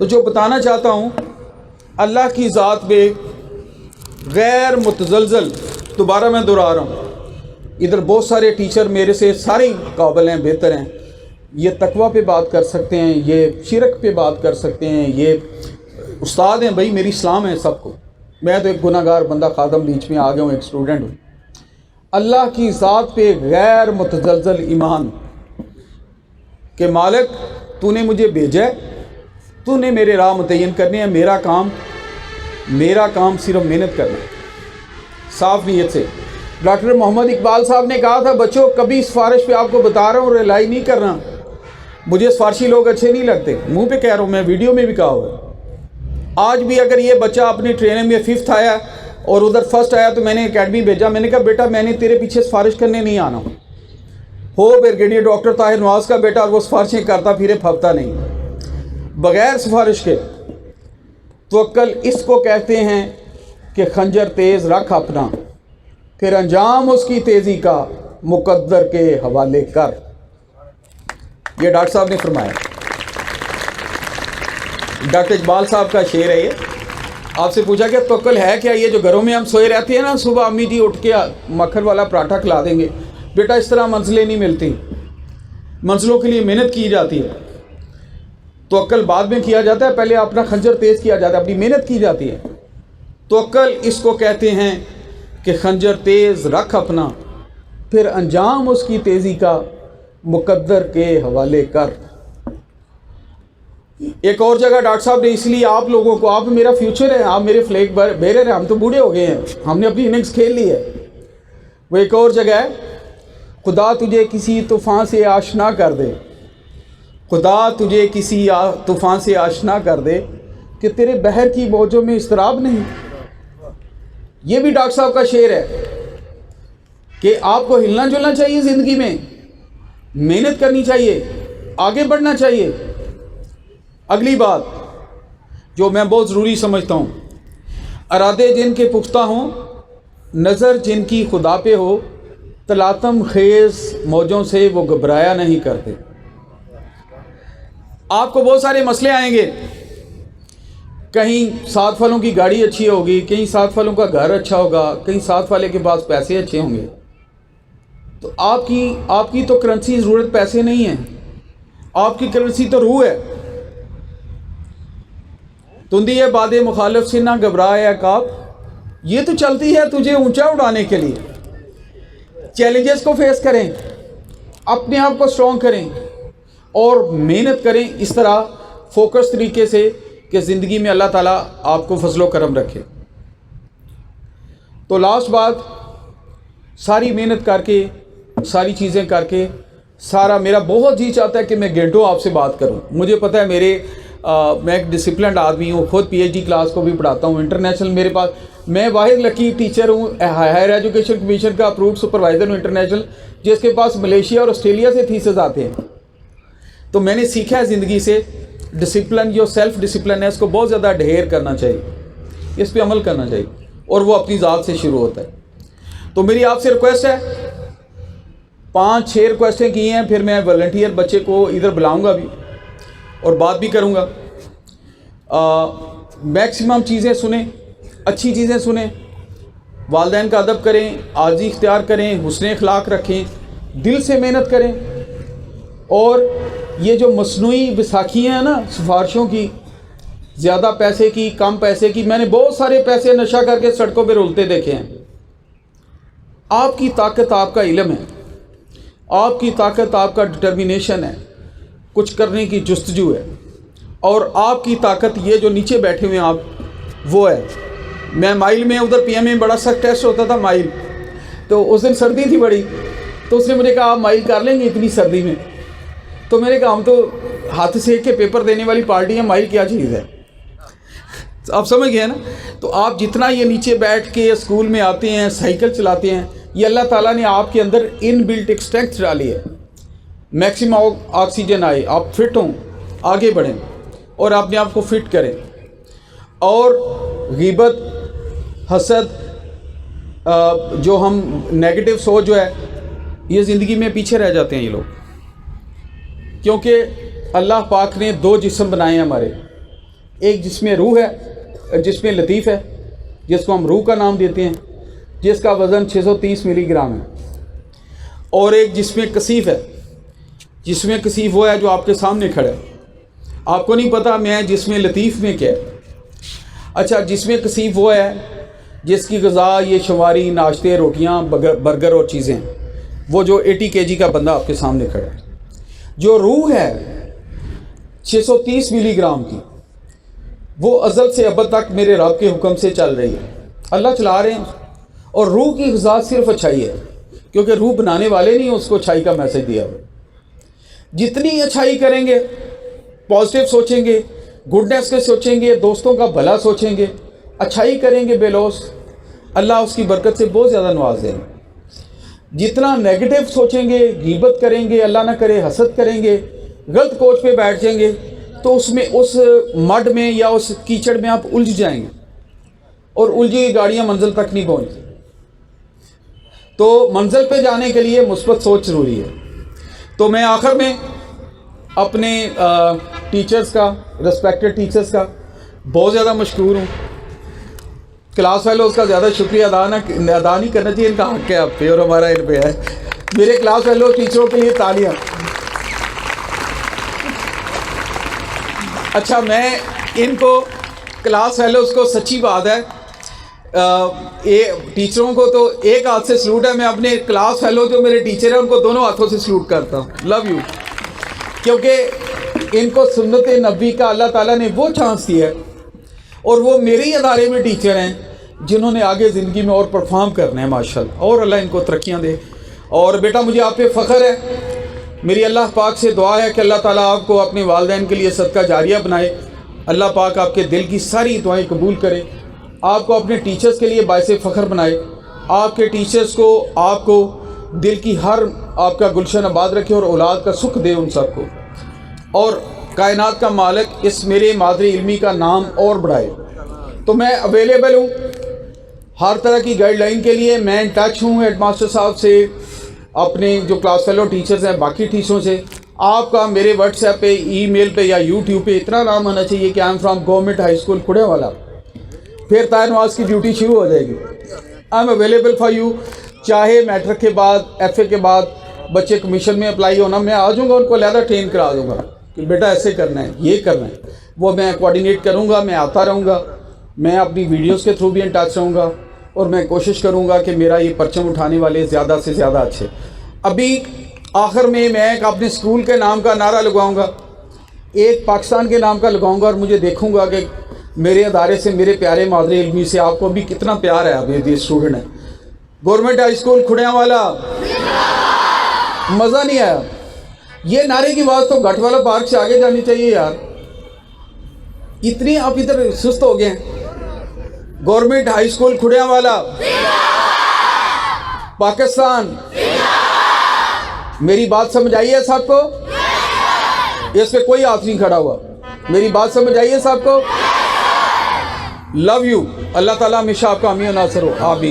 تو جو بتانا چاہتا ہوں، اللہ کی ذات پہ غیر متزلزل، دوبارہ میں دہرا رہا ہوں، ادھر بہت سارے ٹیچر میرے سے سارے قابل ہیں، بہتر ہیں، یہ تقویٰ پہ بات کر سکتے ہیں، یہ شرک پہ بات کر سکتے ہیں، یہ استاد ہیں بھائی، میری سلام ہے سب کو، میں تو ایک گناہ گار بندہ خادم بیچ میں آ گیا ہوں، ایک اسٹوڈنٹ ہوں۔ اللہ کی ذات پہ غیر متزلزل ایمان کہ مالک تو نے مجھے بھیجا ہے، تو نے میرے راہ متعین کرنے ہیں، میرا کام صرف محنت کرنا ہے، صاف نیت سے۔ ڈاکٹر محمد اقبال صاحب نے کہا تھا، بچوں کبھی سفارش پہ آپ کو بتا رہا ہوں ریلائی نہیں کرنا، مجھے سفارشی لوگ اچھے نہیں لگتے، منہ پہ کہہ رہا ہوں، میں ویڈیو میں بھی کہا ہوا ہے۔ آج بھی اگر یہ بچہ اپنی ٹریننگ میں 5th آیا اور ادھر 1st آیا تو میں نے اکیڈمی بھیجا، میں نے کہا بیٹا میں نے تیرے پیچھے سفارش کرنے نہیں آنا، ہو بریگیڈیئر ڈاکٹر طاہر نواز کا بیٹا اور وہ سفارشیں کرتا پھرے پھپتا نہیں، بغیر سفارش کے۔ توکل اس کو کہتے ہیں کہ خنجر تیز رکھ اپنا، پھر انجام اس کی تیزی کا مقدر کے حوالے کر، یہ ڈاکٹر صاحب نے فرمایا۔ ڈاکٹر اقبال صاحب کا شعر ہے یہ۔ آپ سے پوچھا کہ توکل ہے کیا؟ یہ جو گھروں میں ہم سوئے رہتے ہیں نا، صبح امی جی اٹھ کے مکھن والا پراٹھا کھلا دیں گے، بیٹا اس طرح منزلیں نہیں ملتی، منزلوں کے لیے محنت کی جاتی ہے۔ توکل بعد میں کیا جاتا ہے، پہلے اپنا خنجر تیز کیا جاتا ہے، اپنی محنت کی جاتی ہے۔ توکل اس کو کہتے ہیں کہ خنجر تیز رکھ اپنا، پھر انجام اس کی تیزی کا مقدر کے حوالے کر۔ ایک اور جگہ ڈاکٹر صاحب نے اس لیے آپ لوگوں کو، آپ میرا فیوچر ہے، آپ میرے فلیگ بیرر ہیں، ہم تو بوڑھے ہو گئے ہیں، ہم نے اپنی اننگز کھیل لی ہے۔ وہ ایک اور جگہ ہے، خدا تجھے کسی طوفان سے آشنا کر دے، خدا تجھے کسی طوفان سے آشنا کر دے کہ تیرے بحر کی موجوں میں اضطراب نہیں۔ یہ بھی ڈاکٹر صاحب کا شعر ہے کہ آپ کو ہلنا جلنا چاہیے، زندگی میں محنت کرنی چاہیے، آگے بڑھنا چاہیے۔ اگلی بات جو میں بہت ضروری سمجھتا ہوں، ارادے جن کے پختہ ہوں، نظر جن کی خدا پہ ہو، تلاطم خیز موجوں سے وہ گھبرایا نہیں کرتے۔ آپ کو بہت سارے مسئلے آئیں گے، کہیں ساتھ والوں کی گاڑی اچھی ہوگی، کہیں ساتھ والوں کا گھر اچھا ہوگا، کہیں ساتھ والے کے پاس پیسے اچھے ہوں گے، تو آپ کی تو کرنسی ضرورت پیسے نہیں ہے، آپ کی کرنسی تو روح ہے۔ تندی ہے باد مخالف سے نہ گھبرائے عقاب، یہ تو چلتی ہے تجھے اونچا اڑانے کے لیے۔ چیلنجز کو فیس کریں، اپنے آپ کو سٹرونگ کریں اور محنت کریں اس طرح فوکس طریقے سے کہ زندگی میں اللہ تعالیٰ آپ کو فضل و کرم رکھے۔ تو لاسٹ بات، ساری محنت کر کے، ساری چیزیں کر کے، میرا بہت جی چاہتا ہے کہ میں گھنٹوں آپ سے بات کروں۔ مجھے پتہ ہے میں ایک ڈسپلنڈ آدمی ہوں، خود پی ایچ ڈی کلاس کو بھی پڑھاتا ہوں انٹرنیشنل، میرے پاس میں واحد لکی ٹیچر ہوں ہائر ایجوکیشن کمیشن کا اپرووڈ سپروائزر ہوں انٹرنیشنل، جس کے پاس ملیشیا اور آسٹریلیا سے تھیسز آتے ہیں۔ تو میں نے سیکھا ہے زندگی سے ڈسپلن، جو سیلف ڈسپلن ہے اس کو بہت زیادہ ڈھیر کرنا چاہیے، اس پہ عمل کرنا چاہیے، اور وہ اپنی ذات سے شروع ہوتا ہے۔ تو میری آپ سے ریکویسٹ ہے، 5-6 ریکویسٹیں کی ہیں، پھر میں والنٹیئر بچے کو ادھر بلاؤں گا بھی اور بات بھی کروں گا۔ میکسیمم چیزیں سنیں، اچھی چیزیں سنیں، والدین کا ادب کریں، عاجزی اختیار کریں، حسن اخلاق رکھیں، دل سے محنت کریں، اور یہ جو مصنوعی بیساکھیاں ہیں نا سفارشوں کی، زیادہ پیسے کی، کم پیسے کی، میں نے بہت سارے پیسے نشہ کر کے سڑکوں پہ رولتے دیکھے ہیں۔ آپ کی طاقت آپ کا علم ہے، آپ کی طاقت آپ کا ڈٹرمینیشن ہے، کچھ کرنے کی جستجو ہے، اور آپ کی طاقت یہ جو نیچے بیٹھے ہوئے ہیں آپ، وہ ہے۔ میں مائل میں ادھر پی ایم میں بڑا سخت ٹیسٹ ہوتا تھا مائل، تو اس دن سردی تھی بڑی، تو اس نے مجھے کہا آپ مائل کر لیں گے اتنی سردی میں؟ تو میں نے کہا ہم تو ہاتھ سیک کے پیپر دینے والی پارٹی ہیں، مائل کیا چیز ہے؟ آپ سمجھ گئے نا؟ تو آپ جتنا یہ نیچے بیٹھ کے اسکول میں آتے ہیں، سائیکل چلاتے ہیں، یہ اللہ تعالیٰ نے آپ کے اندر ان بلٹ ایک اسٹرینتھ ڈالی ہے، میکسیمم آکسیجن آئے، آپ فٹ ہوں، آگے بڑھیں اور اپنے آپ کو فٹ کریں۔ اور غیبت، حسد، جو ہم نیگیٹو سوچ جو ہے، یہ زندگی میں پیچھے رہ جاتے ہیں یہ لوگ، کیونکہ اللہ پاک نے 2 جسم بنائے ہیں ہمارے، ایک جس میں روح ہے، جس میں لطیف ہے، جس کو ہم روح کا نام دیتے ہیں، جس کا وزن 630 ملی گرام ہے، اور ایک جس میں کثیف ہے۔ جس میں کثیف وہ ہے جو آپ کے سامنے کھڑا ہے، آپ کو نہیں پتہ میں جس میں لطیف میں کیا ہے۔ اچھا، جس میں کثیف وہ ہے جس کی غذا یہ شماری، ناشتے، روٹیاں، برگر اور چیزیں ہیں، وہ جو 80 kg کا بندہ آپ کے سامنے کھڑا ہے۔ جو روح ہے 630 ملی گرام کی، وہ ازل سے ابد تک میرے رب کے حکم سے چل رہی ہے، اللہ چلا رہے ہیں۔ اور روح کی غذا صرف اچھائی ہے، کیونکہ روح بنانے والے نہیں اس کو اچھائی کا میسج دیا ہوا۔ جتنی اچھائی کریں گے، پازیٹیو سوچیں گے، گڈنس کے سوچیں گے، دوستوں کا بھلا سوچیں گے، اچھائی کریں گے بے لوث، اللہ اس کی برکت سے بہت زیادہ نواز دیں گے۔ جتنا نیگیٹو سوچیں گے، غیبت کریں گے، اللہ نہ کرے حسد کریں گے، غلط کوچ پہ بیٹھ جائیں گے، تو اس مڈ میں یا اس کیچڑ میں آپ الجھ جائیں گے، اور الجھی ہوئی گاڑیاں منزل تک نہیں پہنچتی۔ تو منزل پہ جانے کے لیے مثبت سوچ ضروری ہے۔ تو میں آخر میں اپنے ٹیچرز کا، ریسپیکٹڈ ٹیچرز کا بہت زیادہ مشکور ہوں۔ کلاس فیلوز کا زیادہ شکریہ ادا نہیں کرنا چاہیے، ان کا حق ہے آپ پہ اور ہمارا ان پہ ہے۔ میرے کلاس فیلو ٹیچروں کے لیے تالیاں۔ اچھا، میں ان کو کلاس فیلوز کو، سچی بات ہے، ٹیچروں کو تو ایک ہاتھ سے سلوٹ ہے، میں اپنے کلاس فیلو جو میرے ٹیچر ہیں ان کو دونوں ہاتھوں سے سلوٹ کرتا ہوں۔ لو یو، کیونکہ ان کو سنت نبی کا اللہ تعالیٰ نے وہ چانس دیا ہے، اور وہ میرے ہی ادارے میں ٹیچر ہیں جنہوں نے آگے زندگی میں اور پرفارم کرنا ہے ماشاءاللہ، اور اللہ ان کو ترقیاں دے۔ اور بیٹا مجھے آپ پہ فخر ہے، میری اللہ پاک سے دعا ہے کہ اللہ تعالیٰ آپ کو اپنے والدین کے لیے صدقہ جاریہ بنائے، اللہ پاک آپ کے دل کی ساری دعائیں قبول کرے، آپ کو اپنے ٹیچرز کے لیے باعث فخر بنائے، آپ کے ٹیچرز کو، آپ کو دل کی ہر آپ کا گلشن آباد رکھے، اور اولاد کا سکھ دے ان سب کو، اور کائنات کا مالک اس میرے مادری علمی کا نام اور بڑھائے۔ تو میں اویلیبل ہوں ہر طرح کی گائیڈ لائن کے لیے، میں ان ٹچ ہوں ہیڈ ماسٹر صاحب سے، اپنے جو کلاس فیلو ٹیچرز ہیں باقی ٹیچروں سے۔ آپ کا میرے واٹس ایپ پہ، ای میل پہ یا یوٹیوب پہ اتنا نام آنا چاہیے کہ I am from government high school کھڑے والا، پھر طاہر نواز کی ڈیوٹی شروع ہو جائے گی۔ I am available for you, چاہے میٹرک کے بعد، ایف اے کے بعد بچے کمیشن میں اپلائی ہونا، میں آ جاؤں گا، ان کو علیحدہ ٹرین کرا دوں گا کہ بیٹا ایسے کرنا ہے، یہ کرنا ہے، وہ میں کوآرڈینیٹ کروں گا، میں آتا رہوں گا، میں اپنی ویڈیوز کے تھرو بھی ان ٹچ رہوں گا، اور میں کوشش کروں گا کہ میرا یہ پرچم اٹھانے والے زیادہ سے زیادہ اچھے۔ ابھی آخر میں ایک اپنے اسکول کے نام کا نعرہ لگواؤں گا، ایک پاکستان کے نام کا لگاؤں گا، اور مجھے دیکھوں گا کہ میرے ادارے سے، میرے پیارے مادری علمی سے آپ کو بھی کتنا پیار ہے۔ ابھی یہ اسٹوڈنٹ ہے گورنمنٹ ہائی اسکول کھڑیاں والا، مزہ نہیں آیا؟ یہ نعرے کی آواز تو گھٹ والا پارک سے آگے جانی چاہیے یار، اتنی آپ ادھر سست ہو گئے ہیں۔ گورنمنٹ ہائی اسکول کھڑیاں والا، پاکستان، میری بات سمجھ آئی ہے سب کو؟ اس پہ کوئی ہاتھ نہیں کھڑا ہوا، میری بات سمجھ آئی ہے سب کو؟ لو یو، اللہ تعالیٰ ہمیشہ آپ کا حامی و ناصر ہو، آمین۔